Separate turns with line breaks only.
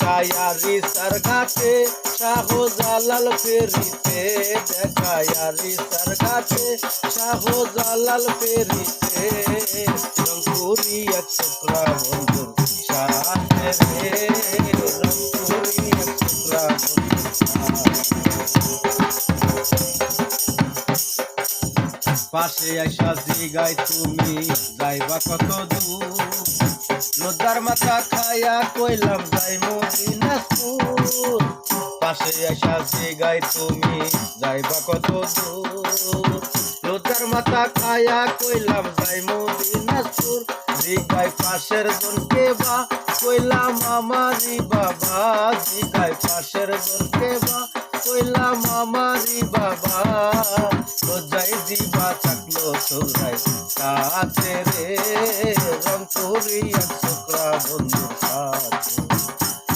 দেখায়ারিসার ঘাটে শাহজালাল ফেরিতে, দেখায়ারিসার ঘাটে শাহজালাল ফেরিতে, রংপুরি এক ছোকরা বন্ধুর সাথে রে, রংপুরি এক ছোকরা বন্ধুর পাশে আইসা জিগাই তুমি যাইবা কত দূর, লজ্জার মাথা খায়া কইলাম যাইমু দিনাজপুর। পাশে আইসা জিগাই তুমি যাইবা কত দূর, লজ্জার মাথা খায়া কইলাম যাইমু দিনাজপুর। জিগাই পাশের জনকে বা কইলাম আমারি বাবা, জিগাই পাশের জনকে বা কইলাম আমারি বাবা, লজ্জায় দিবা থাকলো তোরাই সাথে রে, রংপুরি এক ছোকরা বন্ধুর সাথে।